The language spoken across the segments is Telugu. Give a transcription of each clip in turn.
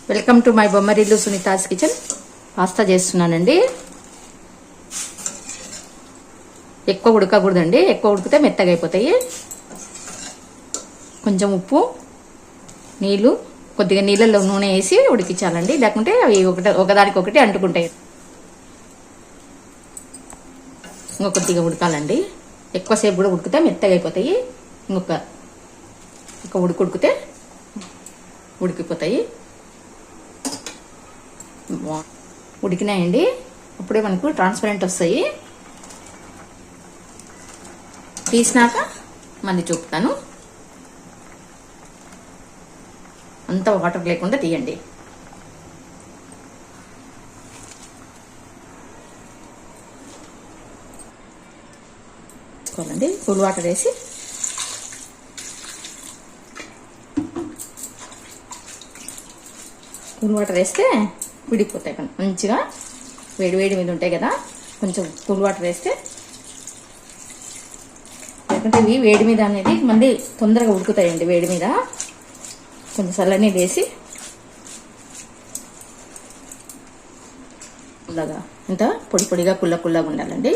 Welcome to my Bommarillu Sunita's kitchen. Pasta చేస్తున్నానండి. ఎక్కువ ఉడకకూడదండి, ఎక్కువ ఉడికితే మెత్తగా అయిపోతాయి. కొంచెం ఉప్పు, నీళ్లు, కొద్దిగా నీళ్ళల్లో నూనె వేసి ఉడికించాలండి, లేకుంటే అవి ఒకదానికొకటి అంటుకుంటాయి. ఇంకొక కొద్దిగా ఉడకాలండి, ఎక్కువసేపు కూడా ఉడికితే మెత్తగా అయిపోతాయి. ఇంకొక ఉడికితే ఉడికిపోతాయి. ఉడికినాయండి, అప్పుడే మనకు ట్రాన్స్పరెంట్ వస్తాయి. తీసినాక మళ్ళీ చూపుతాను. అంతా వాటర్ లేకుండా తీయండి. తీసుకోవాలండి, కూల్ వాటర్ వేసి కూల్ వాటర్ వేస్తే విడిపోతాయి మంచిగా. వేడి వేడి మీద ఉంటాయి కదా, కొంచెం కూల్ వాటర్ వేస్తే, లేకుంటే ఇవి వేడి మీద అనేది మళ్ళీ తొందరగా ఉడుకుతాయండి. వేడి మీద కొంచెం చల్లని వేసి పుల్లగా, ఇంత పొడి పొడిగా పుల్లగా ఉండాలండి.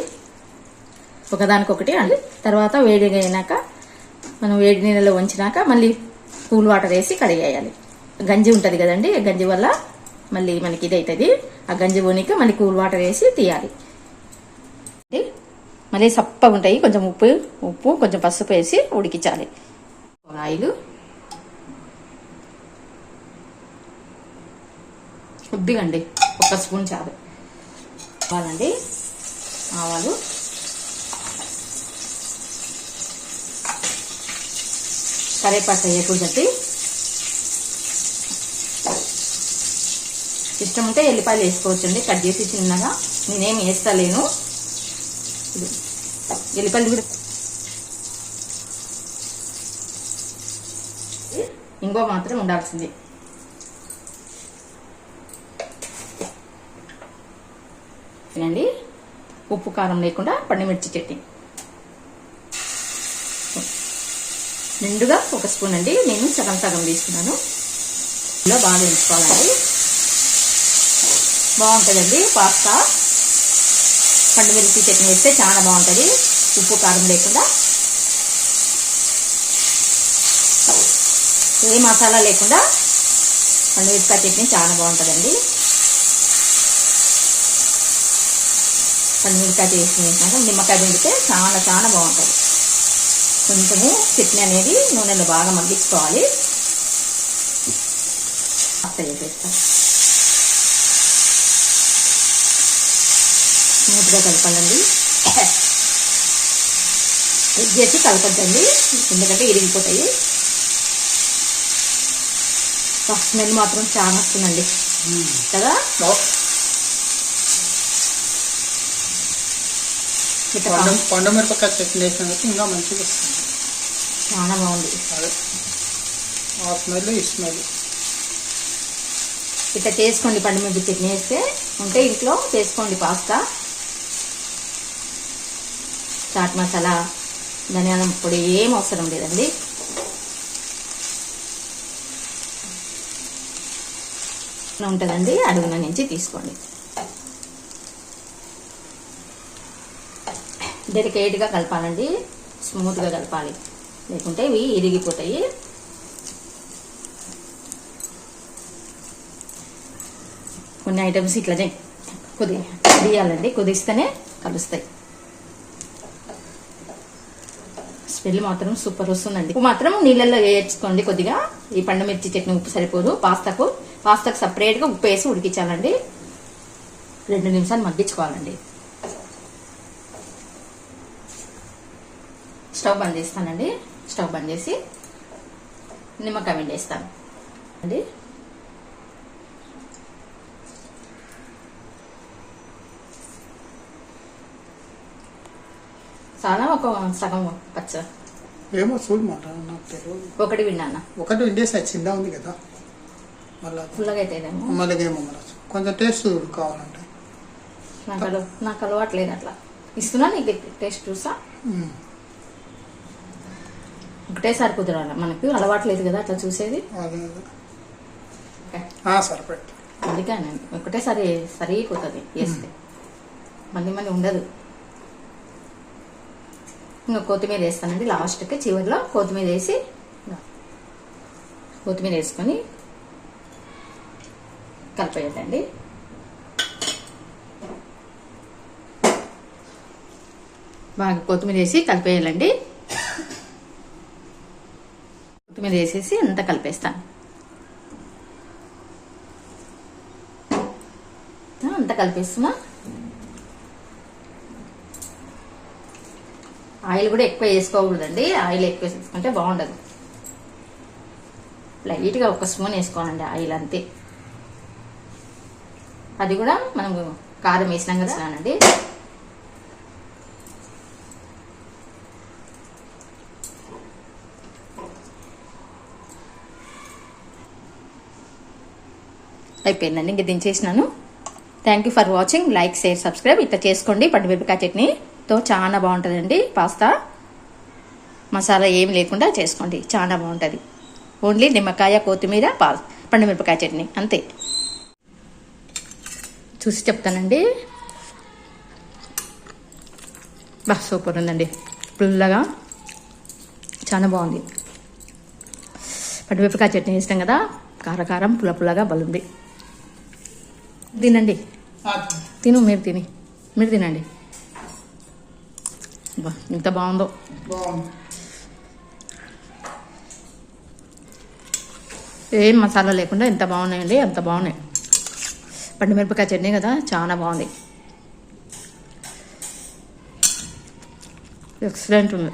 ఒకదానికొకటి అండి. తర్వాత వేడిగా అయినాక మనం వేడి నీళ్ళలో వంచినాక మళ్ళీ కూల్ వాటర్ వేసి కడిగేయాలి. గంజి ఉంటుంది కదండి, గంజి వల్ల మళ్ళీ మనకి ఇది అవుతుంది. ఆ గంజి పోనీక మళ్ళీ కూల్ వాటర్ వేసి తీయాలి. మళ్ళీ సప్పగా ఉంటాయి. కొంచెం ఉప్పు కొంచెం పసుపు వేసి ఉడికించాలి. ఆయిల్ కొద్దిగా అండి, 1 స్పూన్ చాలు. ఆవాలండి, ఆవాలు, కరివేపాకు వేయకూడదండి. ఇష్టం ఉంటే ఎల్లిపాయలు వేసుకోవచ్చండి, కట్ చేసి చిన్నగా. నేనేమి వేస్తలేను. ఎల్లిపాయలు కూడా ఇంకో మాత్రం ఉండాల్సింది. తినండి, ఉప్పు కారం లేకుండా పండుమిర్చి చట్నీ నిండుగా 1 స్పూన్ అండి. నేను సగం తీసుకున్నాను. ఇలా బాగా వేసుకోవాలండి, బాగుంటుందండి పాస్తా. పండుమిర్చి చట్నీ వేస్తే చాలా బాగుంటుంది, ఉప్పు కారం లేకుండా. ఏ మసాలా లేకుండా పండుమిరపకాయ చట్నీ చాలా బాగుంటుందండి. పండుమిరపకాయ వేసినాక నిమ్మకాయ పిండితే చాలా బాగుంటుంది. కొంచెము చట్నీ అనేది నూనెలో బాగా మగ్గించుకోవాలి. పాస్తా చేసేస్తాం. స్మూత్గా కలపాలండి, ఎగ్ చేసి కలపద్దండి, ఎందుకంటే ఇరిగిపోతాయి. స్మెల్ మాత్రం చాలా వస్తుందండి కదా. పండుమిరపకాయ చట్నీ వేసినందుకు ఇంకా మంచిగా వస్తుంది, చాలా బాగుంది. అదే ఆ స్మెల్, ఈ స్మెల్. ఇట్లా చేసుకోండి, పండుమిరపకాయ చట్నీ వేస్తే ఉంటే ఇంట్లో చేసుకోండి. పాస్తా, చాట్ మసాలా, ధనియాల పొడి ఏం అవసరం లేదండి. ఉంటుందండి, అడుగున నుంచి తీసుకోండి. డెలికేట్గా కలపాలండి, స్మూత్గా కలపాలి, లేకుంటే ఇవి ఇరిగిపోతాయి. కొన్ని ఐటమ్స్ ఇట్లనే కుదియాలండి, కుదిస్తేనే కలుస్తాయి. స్మెల్ మాత్రం సూపర్ వస్తుందండి. ఉప్పు మాత్రం నీళ్ళల్లో వేయించుకోండి కొద్దిగా. ఈ పండుమిర్చి చట్నీ ఉప్పు సరిపోదు. పాస్తాకు సపరేట్గా ఉప్పు వేసి ఉడికించాలండి. 2 నిమిషాలు మగ్గించుకోవాలండి. స్టవ్ బంద్ చేస్తానండి. స్టవ్ బంద్ చేసి నిమ్మకాయ పిండేస్తాను అండి. చాలా ఒక సగం పచ్చ ఏమో చూడమాట, నాకు తెలియదు. ఒకటి విన్నాను, ఒకటి విండేసి చిన్న ఉంది కదా, మళ్ళీ ఫుల్గా అవుతాయిదేమో. మళ్ళీ ఏమో కొంచెం టేస్ట్ కావాలంటే నాకు అలవాట్లేదు అట్లా. ఇస్తున్నా నీకు టేస్ట్ చూసా. ఒకటేసారి కుదరాలి, మనకు అలవాట్లేదు కదా అట్లా చూసేది. సరిపోయి. అందుకేనండి ఒకటేసారి సరిపోతుంది వేస్తే మళ్ళీ ఉండదు. ఇంకా కొత్తిమీర వేస్తానండి లాస్ట్కి, చివరిలో కొత్తిమీర వేసి కొత్తిమీర వేసుకొని కలిపేయాలండి. బాగా కొత్తిమీర వేసి కలిపేయాలండి. కొత్తిమీర వేసేసి అంతా కలిపేస్తాను. అంతా కలిపేస్తున్నా. ఆయిల్ కూడా ఎక్కువ వేసుకోకూడదండి, ఆయిల్ ఎక్కువ వేసుకుంటే బాగుండదు. లైట్గా ఒక స్పూన్ వేసుకోవాలండి ఆయిల్ అంతే. అది కూడా మనం కారం వేసినాం కదా అండి. అయిపోయిందండి, ఇంక దించేసినాను. Thank you for watching. Like, share, subscribe ఇట్లా చేసుకోండి. పండుమిరపకాయ చట్నీతో చాలా బాగుంటుందండి. పాస్తా మసాలా ఏమి లేకుండా చేసుకోండి, చాలా బాగుంటుంది. ఓన్లీ నిమ్మకాయ, కొత్తిమీర, పండుమిరపకాయ చట్నీ అంతే. చూసి చెప్తానండి. సూపర్ ఉందండి, పుల్లగా చాలా బాగుంది. పండుమిరపకాయ చట్నీ ఇష్టం కదా, కారం పుల్లగా బలుంది. తినండి, మీరు తినండి. ఎంత బాగుందో. ఏం మసాలా లేకుండా ఎంత బాగున్నాయండి, అంత బాగున్నాయి. పండుమిరపకాయ చట్నీ కదా, చాలా బాగుంది. ఎక్సలెంట్ ఉంది.